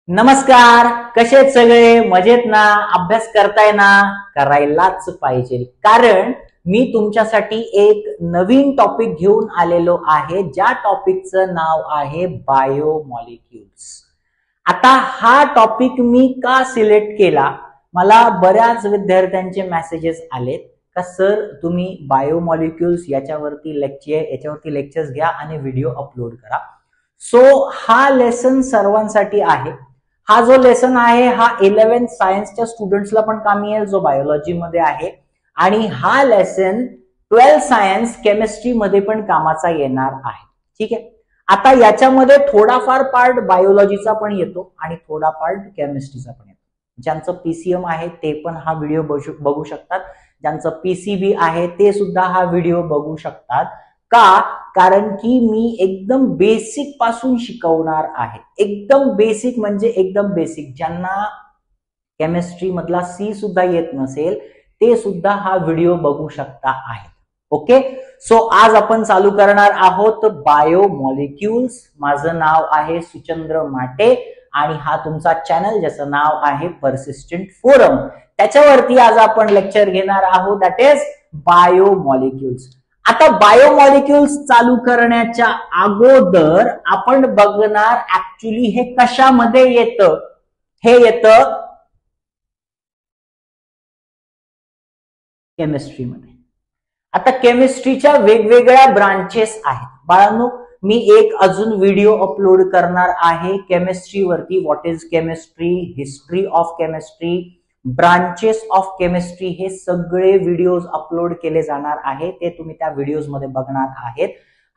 नमस्कार. कसे आहेत सगळे? मजेत ना? अभ्यास करताय ना? करायलाच पाहिजे, कारण मी तुमच्यासाठी एक नवीन टॉपिक घेऊन आलेलो आहे, ज्या टॉपिकचं नाव आहे बायोमॉलिक्युल्स. आता हा टॉपिक मी का सिलेक्ट केला? मला बऱ्याच विद्यार्थ्यांचे मेसेजेस आलेत का सर तुम्ही बायोमॉलिक्युल्स याच्यावरती लेक्चर्स घ्या आणि व्हिडिओ अपलोड करा. सो हा लेसन सर्वांसाठी आहे. हा जो लेसन आहे हा 11th सायन्सच्या स्टुडंट्सला पण कामी येईल जो बायोलॉजी मध्ये आहे, आणि हा लेसन 12th सायन्स केमिस्ट्री मध्ये पण कामाचा येणार आहे. ठीक आहे. आता याच्यामध्ये थोडाफार पार्ट बायोलॉजीचा पण येतो आणि थोडा पार्ट केमिस्ट्रीचा पण येतो. ज्यांचं पीसीएम आहे ते पण हा व्हिडिओ बघू शकतात, ज्यांचं पीसीबी आहे ते सुद्धा हा व्हिडिओ बघू शकतात. का? कारण की मी एकदम बेसिक पासून शिकवणार आहे. एकदम बेसिक म्हणजे एकदम बेसिक. ज्यांना केमिस्ट्री मधला सी सुद्धा येत नसेल ते सुद्धा हा व्हिडिओ बघू शकता आहेत. ओके. सो आज आपण चालू करणार आहोत बायोमॉलिक्युल्स. माझं नाव आहे सुचंद्र माटे आणि हा तुमचा चॅनल ज्याचं नाव आहे पर्सिस्टंट फोरम. त्याच्यावरती आज आपण लेक्चर घेणार आहोत, दॅट इज बायोमॉलिक्युल्स. आता बायोमॉलिक्युल्स चालू करण्याच्या अगोदर आपण बघणार ऍक्च्युली हे कशामध्ये येतं. हे येतं केमिस्ट्रीमध्ये. आता केमिस्ट्रीच्या वेगवेगळ्या ब्रांचेस आहेत बाळांनो. मी एक अजून व्हिडिओ अपलोड करणार आहे केमिस्ट्रीवरती. What is chemistry, history of chemistry, branches of chemistry, हे सगळे व्हिडिओज अपलोड केले जाणार आहे. ते तुम्ही त्या व्हिडिओज मध्ये बघणार आहेत.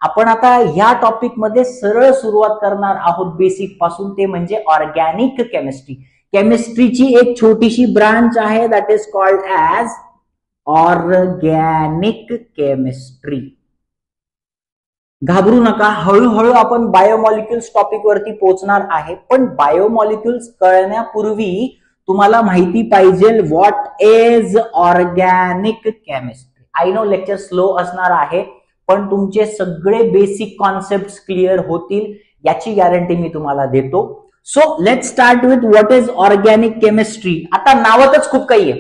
आपण आता ह्या टॉपिक मध्ये सरळ सुरुवात करणार आहोत बेसिक पासून, ते म्हणजे ऑर्गॅनिक केमिस्ट्री. केमिस्ट्रीची एक छोटीशी ब्रांच आहे that is called as organic chemistry. घाबरू नका, हळूहळू आपण बायोमॉलिक्युल्स टॉपिक वरती पोहोचणार आहे. पण बायोमॉलिक्युल्स कळण्यापूर्वी तुम्हाला माहिती पाहिजे what is organic chemistry. I know lecture slow असणार आहे, पण तुमचे सगळे बेसिक कॉन्सेप्ट क्लिअर होतील याची गॅरंटी मी तुम्हाला देतो. So let start with what is organic chemistry. आता नावातच खूप काही आहे,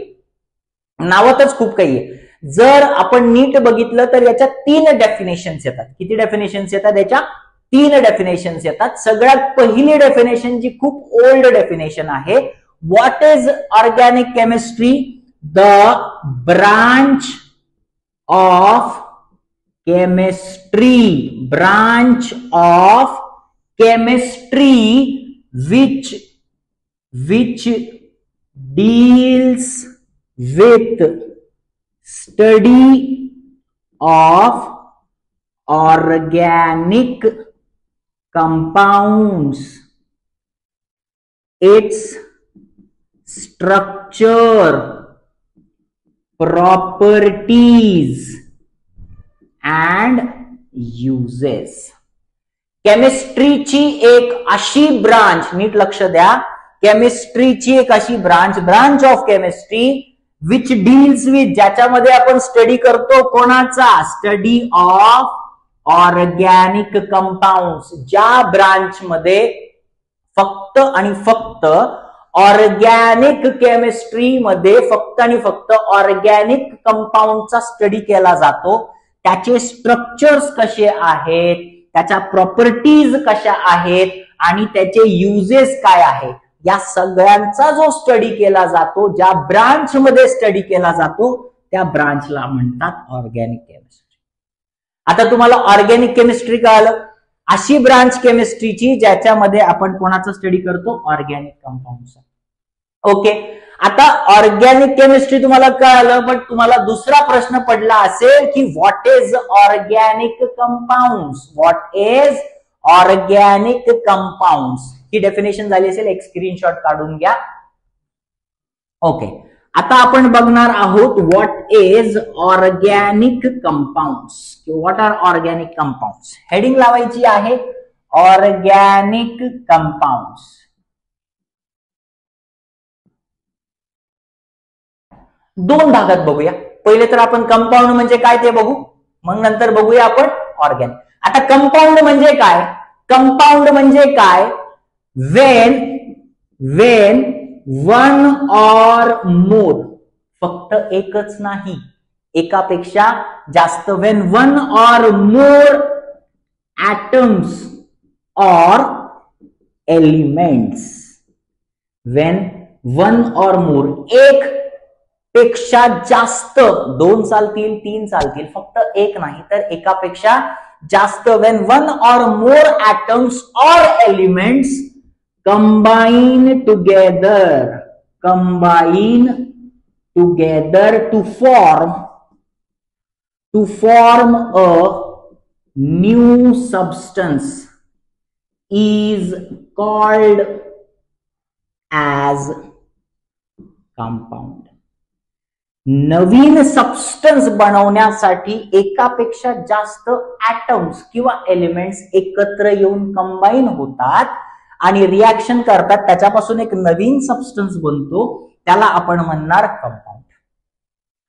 नावातच खूप काही आहे. जर आपण नीट बघितलं तर याच्या 3 डेफिनेशन्स येतात. किती डेफिनेशन्स येतात? याच्या 3 डेफिनेशन्स येतात. सगळ्यात पहिली डेफिनेशन जी खूप ओल्ड डेफिनेशन आहे, what is organic chemistry? The branch of chemistry, branch of chemistry which deals with study of organic compounds, its structure, properties and uses. केमिस्ट्रीची एक अशी ब्रांच, नीट लक्ष द्या, केमिस्ट्रीची एक अशी branch of chemistry which deals with, ज्याच्यामध्ये आपण study करतो कोणाचा? Study of organic compounds. ज्या ब्रांच मध्ये फक्त आणि फक्त ऑर्गॅनिक केमिस्ट्री मध्ये फक्त आणि फक्त ऑर्गॅनिक कंपाऊंडचा स्टडी केला जातो. त्याचे स्ट्रक्चर्स कसे आहेत, त्याच्या प्रॉपर्टीज कशा आहेत आणि त्याचे युजेस काय आहे, या सगळ्यांचा जो स्टडी केला जातो, ज्या ब्रांच मध्ये स्टडी केला जातो, त्या ब्रांचला म्हणतात ऑर्गॅनिक केमिस्ट्री. आता तुम्हाला ऑर्गॅनिक केमिस्ट्री कळालं, अशी ब्रांच केमिस्ट्रीची ज्याच्यामध्ये आपण कोणाचा स्टडी करतो? ऑर्गॅनिक कंपाऊंडचा. ओके. आता ऑर्गॅनिक केमिस्ट्री तुम्हाला कळालं, पण तुम्हाला दुसरा प्रश्न पडला असेल की what is organic compounds. What is organic compounds he definition झाली असेल, एक स्क्रीनशॉट काढून घ्या. ओके. आता आपण बघणार आहोत what is organic compounds. What are organic compounds. Heading लावायची आहे ऑर्गॅनिक कंपाऊंड्स. दोन भागात बघूया. पहिले तर आपण कंपाऊंड म्हणजे काय ते बघू, मग नंतर बघूया आपण ऑर्गॅनिक. आता कंपाऊंड म्हणजे काय? कंपाऊंड म्हणजे काय? Wien Wien one or more, फक्त एकच नाही, एकापेक्षा जास्त, Wien one or more atoms or elements, when one or more, एक पेक्षा जास्त, दोन चालतील, तीन चालतील, फक्त एक नाही तर एकापेक्षा जास्त, when one or more atoms or elements combine together to form a new substance is called as compound. Naveen substance बनवण्यासाठी एकापेक्षा जास्त ऍटम्स किंवा एलिमेंट्स एकत्र येऊन कंबाईन होतात आणि रिॲक्शन करतात, त्याच्यापासून एक नवीन सबस्टन्स बनतो, त्याला आपण म्हणणार कंपाऊंड.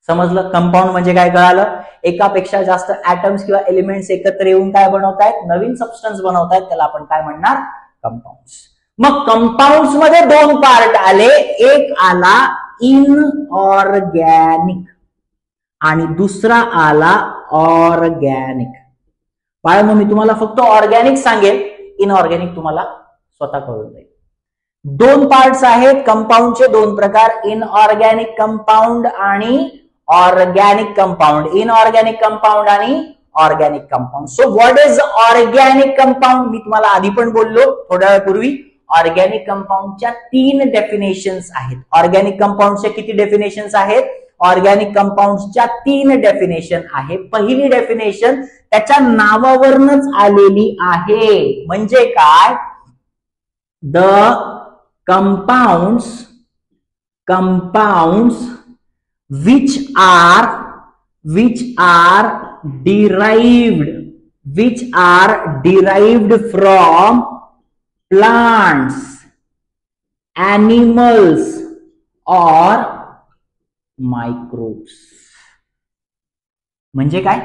समजलं? कंपाऊंड म्हणजे काय कळालं? एकापेक्षा जास्त ऍटम्स किंवा एलिमेंट्स एकत्र येऊन काय बनवतायत? नवीन सबस्टन्स बनवतायत, त्याला आपण काय म्हणणार? कंपाऊंड्स. मग कंपाऊंड्स मध्ये दोन पार्ट आले, एक आला इनऑर्गॅनिक आणि दुसरा आला ऑर्गॅनिक. बाळांनो, मी तुम्हाला फक्त ऑर्गॅनिक सांगेल, इनऑर्गॅनिक तुम्हाला स्वतः कळून जाईल. दोन पार्ट्स आहेत कंपाऊंडचे, दोन प्रकार, इनऑर्गॅनिक कंपाऊंड आणि ऑर्गॅनिक कंपाऊंड. इनऑर्गॅनिक कंपाऊंड आणि organic compound. So what is organic compound? मी तुम्हाला आधी पण बोललो थोड्या वेळापूर्वी, ऑर्गॅनिक कंपाऊंडच्या 3 डेफिनेशन्स आहेत. ऑर्गॅनिक कंपाऊंडच्या किती डेफिनेशन्स आहेत? ऑर्गॅनिक कंपाऊंडच्या 3 डेफिनेशन आहे. पहिली डेफिनेशन त्याच्या नावावरूनच आलेली आहे, म्हणजे काय? The compounds which are derived from plants, animals or microbes. म्हणजे काय?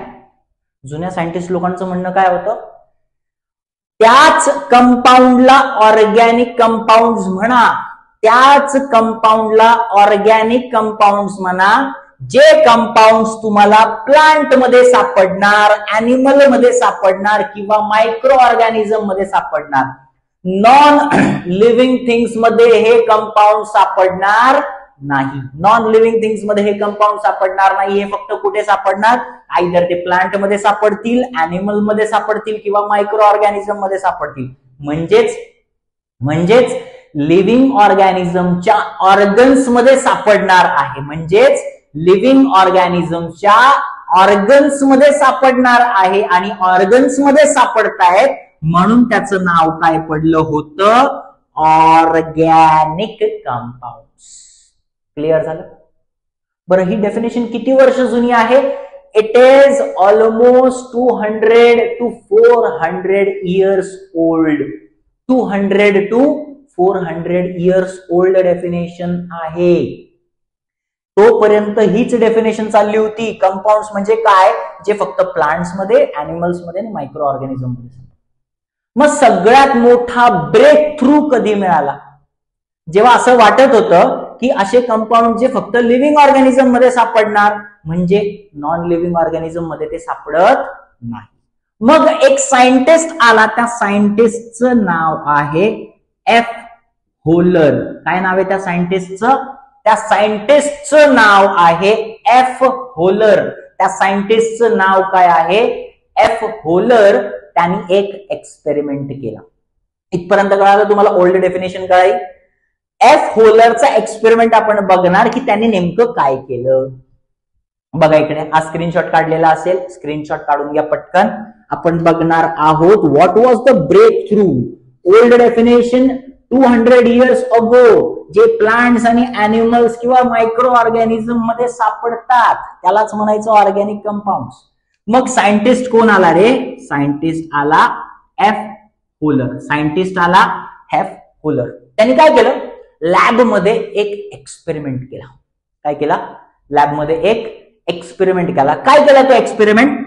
जुन्या सायंटिस्ट लोकांचं म्हणणं काय होतं? त्याच कंपाऊंडला ऑर्गॅनिक कंपाऊंड्स म्हणा, त्याच कंपाऊंडला ऑर्गॅनिक कंपाऊंड्स म्हणा, जे कंपाऊंड्स तुम्हाला प्लांट मध्ये सापडणार, अॅनिमल मध्ये सापडणार किंवा मायक्रो ऑर्गॅनिझम मध्ये सापडणार. नॉन लिव्हिंग थिंग्स मध्ये हे कंपाऊंड सापडणार नाही. नॉन लिव्हिंग थिंग्स मध्ये हे कंपाऊंड सापडणार नाही. हे फक्त कुठे सापडणार? आयदर ते प्लांट मध्ये सापडतील, अॅनिमल मध्ये सापडतील किंवा मायक्रो ऑर्गॅनिझम मध्ये सापडतील. म्हणजेच लिव्हिंग ऑर्गॅनिझमच्या ऑर्गन्स मध्ये सापडणार आहे. म्हणजेच लिव्हिंग ऑर्गॅनिझमच्या ऑर्गन्स मध्ये सापडणार आहे आणि ऑर्गन्स मध्ये सापडतायत म्हणून त्याचं नाव काय पडलं होतं? Organic compounds. क्लिअर झालं? बरं, ही डेफिनेशन किती वर्ष जुनी आहे? It is almost 200 to 400 years old. 200 to 400 years old definition आहे. तोपर्यंत हीच डेफिनेशन चालली होती. कंपाऊंड्स म्हणजे काय? जे फक्त प्लांट्स मध्ये, अॅनिमल्स मध्ये आणि मायक्रो ऑर्गॅनिझम मध्ये. मग सगळ्यात मोठा ब्रेक थ्रू कधी मिळाला? जेव्हा असं वाटत होतं की असे कंपाऊंड जे फक्त लिव्हिंग ऑर्गॅनिझम मध्ये सापडणार, म्हणजे नॉन लिव्हिंग ऑर्गॅनिझम मध्ये ते सापडत नाही. मग एक सायंटिस्ट आला, त्या सायंटिस्टचं नाव आहे एफ होलर. काय नाव आहे त्या सायंटिस्टचं? त्या सायंटिस्टचं नाव आहे एफ होलर. त्या सायंटिस्टचं नाव काय आहे? F holer. त्यांनी एक एक्सपेरिमेंट केला. इथपर्यंत कळालं तुम्हाला? ओल्ड डेफिनेशन कळाली. एफ होलरचा एक्सपेरिमेंट आपण बघणार की त्यांनी नेमकं काय केलं. बघा इकडे हा स्क्रीनशॉट काढलेला असेल, स्क्रीनशॉट काढून घ्या पटकन. आपण बघणार आहोत what was the break through. Old definition 200 years ago जे प्लांट्स आणि अॅनिमल्स किंवा मायक्रो ऑर्गॅनिझम मध्ये सापडतात त्यालाच म्हणायचं ऑर्गॅनिक कंपाऊंड्स. मग सायंटिस्ट कोण आला रे? सायंटिस्ट आला एफ होलर. सायंटिस्ट आला एफ होलर. त्यांनी काय केलं? लॅब मध्ये एक एक्सपेरिमेंट केला. काय केला? लॅब मध्ये एक एक्सपेरिमेंट केला. काय केला तो एक्सपेरिमेंट?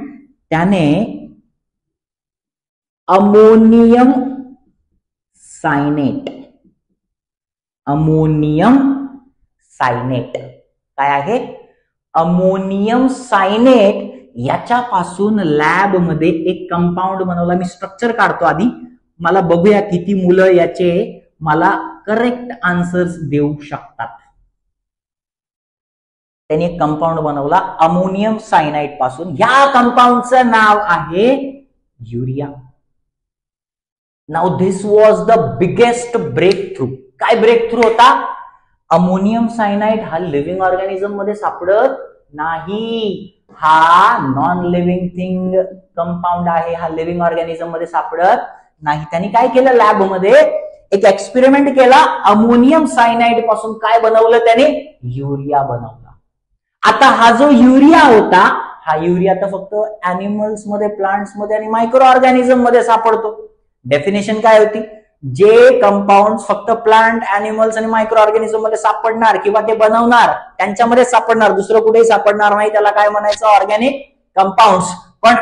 त्याने अमोनियम सायनेट अमोनियम सायनेट. काय आहे? Ammonium cyanate. याच्यापासून लॅब मध्ये एक कंपाऊंड बनवला. मी स्ट्रक्चर काढतो आधी, मला बघूया किती मुलं याचे मला करेक्ट आन्सर्स देऊ शकतात. त्यांनी एक कंपाऊंड बनवला अमोनियम सायनाइड पासून. या कंपाऊंडचं नाव आहे urea. Now this was the biggest break through. काय ब्रेक थ्रू होता? अमोनियम सायनाइड हा लिव्हिंग ऑर्गॅनिझम मध्ये सापडत नाही. हा नॉन लिव्हिंग थिंग कंपाऊंड आहे. हा लिव्हिंग ऑर्गॅनिझम मध्ये सापडत नाही. त्यांनी काय केलं? लॅब मध्ये एक एक्सपेरिमेंट केला. अमोनियम सायनाइड पासून काय बनवलं त्याने? युरिया बनवला. आता हा जो युरिया होता, हा युरिया तर फक्त अॅनिमल्स मध्ये, प्लांट्स मध्ये आणि मायक्रो ऑर्गॅनिझम मध्ये सापडतो. डेफिनेशन काय होती? जे कंपाऊंड फक्त प्लांट, अॅनिमल्स आणि मायक्रो ऑर्गॅनिझम मध्ये सापडणार किंवा ते बनवणार त्यांच्यामध्ये सापडणार, दुसरं कुठेही सापडणार नाही, त्याला काय म्हणायचं? Organic compounds. पण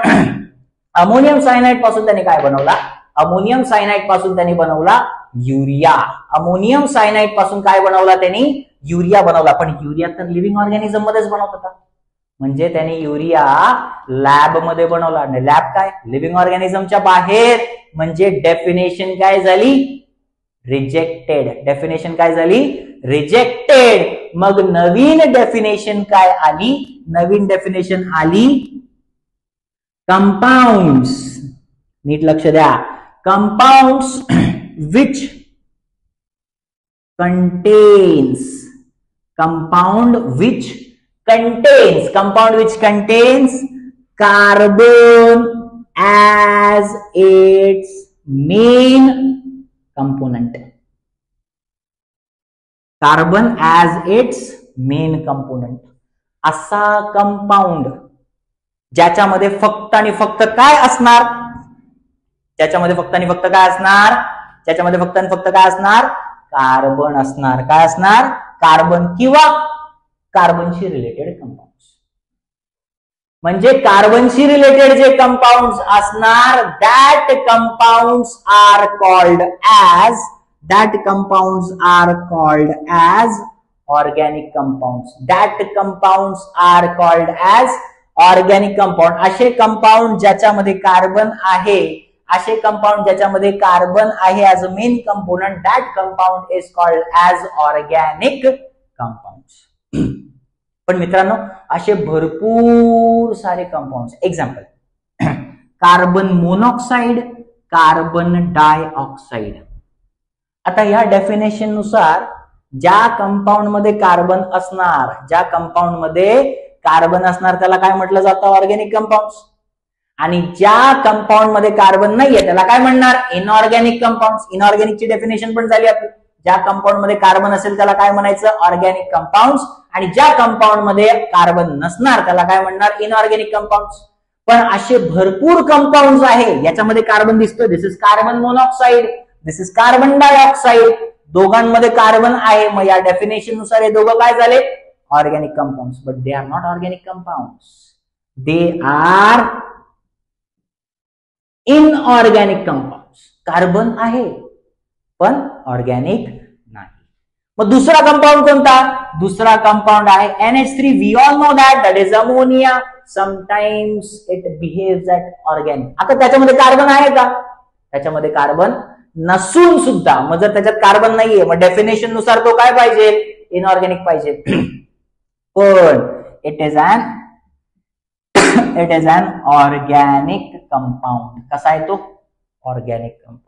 अमोनियम सायनाइड पासून त्यांनी काय बनवला? अमोनियम सायनाइड पासून त्यांनी बनवला युरिया. अमोनियम सायनाइड पासून काय बनवला त्यांनी? युरिया बनवला. पण युरिया तर लिव्हिंग ऑर्गॅनिझम मध्येच बनवत होता. म्हणजे त्यांनी युरिया लॅब मध्ये बनवला. आणि लॅब काय? लिव्हिंग ऑर्गॅनिझमच्या बाहेर. म्हणजे डेफिनेशन काय झाली? रिजेक्टेड. डेफिनेशन काय झाली? रिजेक्टेड. मग नवीन डेफिनेशन काय आली? नवीन डेफिनेशन आली कंपाऊंड्स. नीट लक्ष द्या. Compounds which contains. Compound which contains. Compound which contains carbon as its main component. Carbon as its main component. असा कंपाऊंड ज्याच्यामध्ये फक्त आणि फक्त काय असणार? ज्याच्यामध्ये फक्त आणि फक्त काय असणार? ज्याच्यामध्ये फक्त आणि फक्त काय असणार? कार्बन असणार. काय असणार? कार्बन किंवा कार्बनशी रिलेटेड कंपाऊंड्स. म्हणजे कार्बनशी रिलेटेड जे कंपाऊंड्स असणार, that compounds are called as organic compounds. That compounds are called as organic compound. असे कंपाऊंड ज्याच्यामध्ये कार्बन आहे, असे कंपाऊंड ज्याच्यामध्ये कार्बन आहे as a main component, that compound is called as organic compounds. पण मित्रांनो, असे भरपूर सारे compounds. Example, carbon monoxide, carbon dioxide. आता या डेफिनेशन नुसार ज्या कंपाऊंड मध्ये कार्बन असणार, ज्या कंपाऊंड मध्ये कार्बन असणार त्याला काय म्हटलं जातं? Organic compounds. आणि ज्या कंपाऊंड मध्ये कार्बन नाहीये त्याला काय म्हणणार? Inorganic compounds. इनऑर्गॅनिकची डेफिनेशन पण झाली आपली. ज्या कंपाऊंड मध्ये कार्बन असेल त्याला काय म्हणायचं? Organic compounds. आणि ज्या कंपाऊंड मध्ये कार्बन नसणार त्याला काय म्हणणार? Inorganic compounds. पण असे भरपूर कंपाऊंड्स आहे याच्यामध्ये कार्बन दिसतो. This is carbon monoxide, this is carbon dioxide. दोघांमध्ये कार्बन आहे. मग या डेफिनेशन नुसार हे दोघं काय झाले? Organic compounds. But they are not organic compounds. They are inorganic compounds. Carbon आहे पण ऑर्गॅनिक नाही. मग दुसरा कंपाऊंड कोणता? दुसरा कंपाऊंड आहे NH3. We all know that is ammonia. Sometimes it behaves at organic. आता त्याच्यामध्ये कार्बन आहे का? त्याच्यामध्ये कार्बन नसून सुद्धा, मग जर त्याच्यात कार्बन नाहीये मग डेफिनेशन नुसार तो काय पाहिजे? इनऑर्गॅनिक पाहिजे. पण it is an organic compound. कसा आहे तो? Organic compound.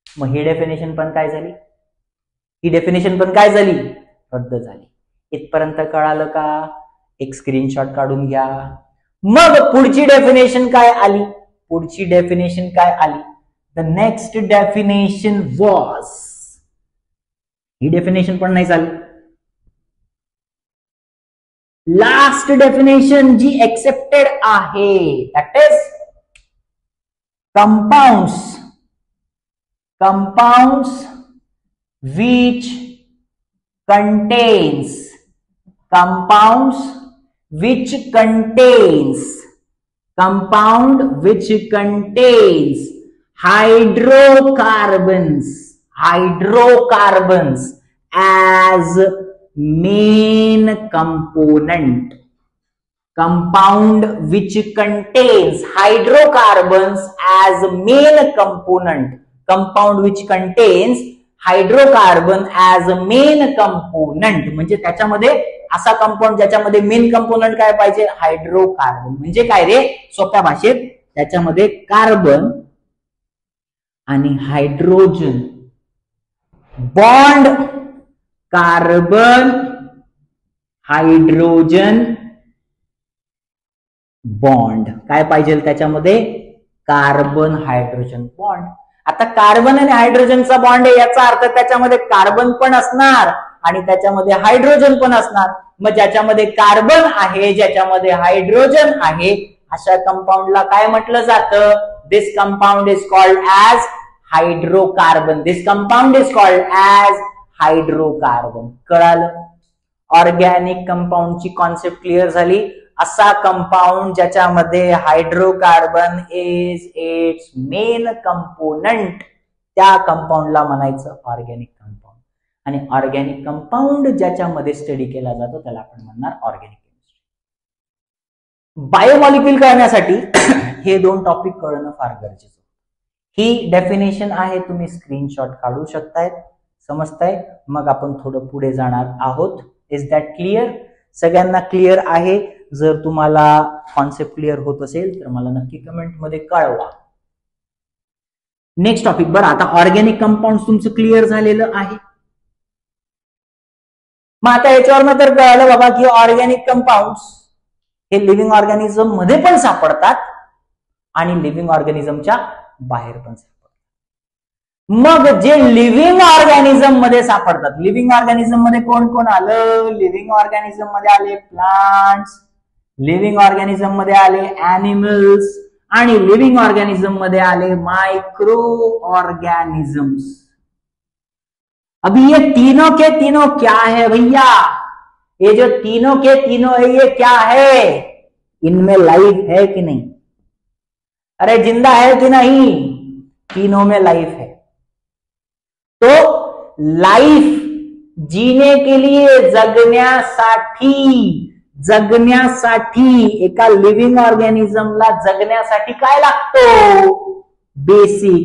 मग ही डेफिनेशन पण काय झाली? ही डेफिनेशन पण काय झाली? रद्द झाली. इथपर्यंत कळालं का? एक स्क्रीनशॉट काढून घ्या. मग पुढची डेफिनेशन काय आली? पुढची डेफिनेशन काय आली? The next definition was, he definition पण नाही झाली. लास्ट डेफिनेशन जी एक्सेप्टेड आहे that is compounds which contains hydrocarbons as main component. Compound which contains hydrocarbons as main component. Compound which contains hydrocarbon as main component. म्हणजे त्याच्यामध्ये असा compound ज्याच्यामध्ये main component काय पाहिजे, हायड्रोकार्बन. म्हणजे काय रे, सोप्या भाषेत त्याच्यामध्ये कार्बन आणि hydrogen bond, carbon hydrogen bond काय पाहिजे त्याच्यामध्ये, कार्बन हायड्रोजन बॉन्ड. आता कार्बन आणि हायड्रोजनचा बॉन्ड आहे याचा अर्थ त्याच्यामध्ये कार्बन पण असणार आणि त्याच्यामध्ये हायड्रोजन पण असणार. मग ज्याच्यामध्ये कार्बन आहे, ज्याच्यामध्ये हायड्रोजन आहे, अशा कंपाऊंडला काय म्हटलं जातं, this compound is called as hydrocarbon. This compound is called as hydrocarbon. कळालं? ऑर्गॅनिक कंपाऊंडची कॉन्सेप्ट क्लिअर झाली. असा कंपाऊंड ज्याच्यामध्ये hydrocarbon is its main component, त्या कंपाऊंडला म्हणायचं ऑर्गॅनिक कंपाऊंड. आणि ऑर्गॅनिक कंपाऊंड ज्याच्यामध्ये स्टडी केला जातो त्याला आपण म्हणणार ऑर्गॅनिक केमिस्ट्री. बायोमॉलिक्यूल कळण्यासाठी हे दोन टॉपिक कळणं फार गरजेचं. ही डेफिनेशन आहे, तुम्ही स्क्रीनशॉट काढू शकताय. समजताय? मग आपण थोडं पुढे जाणार आहोत. Is that clear? सगळ्यांना क्लिअर आहे? जर तुम्हाला कॉन्सेप्ट क्लिअर होत असेल तर मला नक्की कमेंट मध्ये कळवा. Next topic. बरं, आता ऑर्गॅनिक कंपाऊंड तुमचं क्लिअर झालेलं आहे. मग आता याच्यावरनं तर कळालं बाबा की ऑर्गॅनिक कंपाऊंड हे लिव्हिंग ऑर्गॅनिझम मध्ये पण सापडतात आणि लिव्हिंग ऑर्गॅनिझमच्या बाहेर पण सापडतात. मग जे लिव्हिंग ऑर्गॅनिझम मध्ये सापडतात, लिव्हिंग ऑर्गॅनिझम मध्ये कोण कोण आलं? लिव्हिंग ऑर्गॅनिझम मध्ये आले प्लांट्स, लिव्हिंग ऑर्गॅनिझम मध्ये आले एनिमल्स आणि लिव्हिंग ऑर्गॅनिझम मध्ये आले माइक्रो ऑर्गॅनिजम्स. अभी ये तीनों के तीनों क्या है भैया? ये जो तीनों के तीनों है ये क्या है? इनमें लाइफ है कि नहीं? अरे जिंदा है कि नहीं? तीनों में लाइफ है. तो लाइफ जीने के लिए, जगण्यासाठी एका लिव्हिंग ऑर्गॅनिझमला जगण्यासाठी काय लागतो? Basic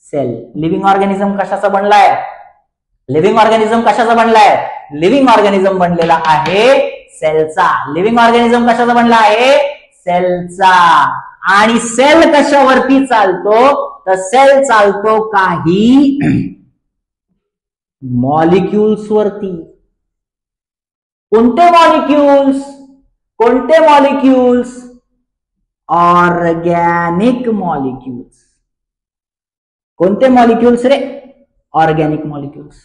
sale. लिव्हिंग ऑर्गॅनिझम कशाचा बनलाय? लिव्हिंग ऑर्गॅनिझम कशाचा बनलाय? लिव्हिंग ऑर्गॅनिझम बनलेला आहे सेलचा. लिव्हिंग ऑर्गॅनिझम कशाचा बनला आहे? सेलचा. आणि सेल कशावरती चालतो? तर सेल चालतो काही मॉलिक्युल्स वरती. कोणते मॉलिक्युल्स? कोणते मॉलिक्युल्स? Organic molecules. कोणते मॉलिक्युल्स रे? Organic molecules.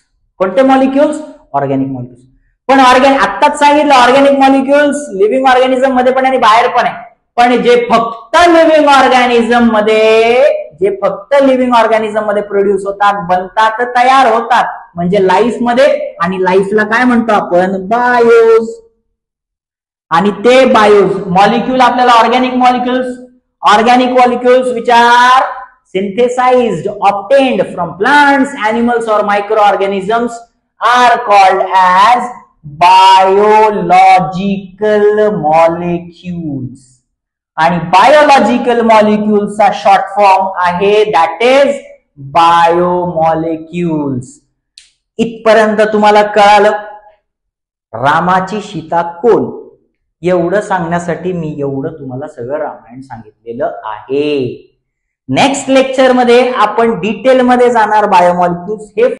कोणते मॉलिक्युल्स? Organic molecules. पण आत्ताच सांगितलं ऑर्गॅनिक मॉलिक्युल्स लिव्हिंग ऑर्गॅनिझम मध्ये पण आणि बाहेर पण आहे. पण जे फक्त लिव्हिंग ऑर्गॅनिझम मध्ये प्रोड्यूस होतात, बनतात, तयार होतात, म्हणजे लाईफ मध्ये. आणि लाईफला काय म्हणतो आपण? बायोज. आणि ते बायोज मॉलिक्यूल आपल्याला organic molecules which are synthesized, obtained from plants, animals or microorganisms are called as biological molecules. आणि बायोलॉजिकल मॉलिक्युल्सचा शॉर्ट फॉर्म आहे दॅट इज बायोमॉलिक्युल्स. इथपर्यंत तुम्हाला कळालं? रामाची सीता कोण एवढं सांगण्यासाठी मी एवढं तुम्हाला सगळं रामायण सांगितलेलं आहे. नेक्स्ट लेक्चर मध्ये आपण डिटेल मध्ये जाणार बायोमॉलिक्युल्स. हे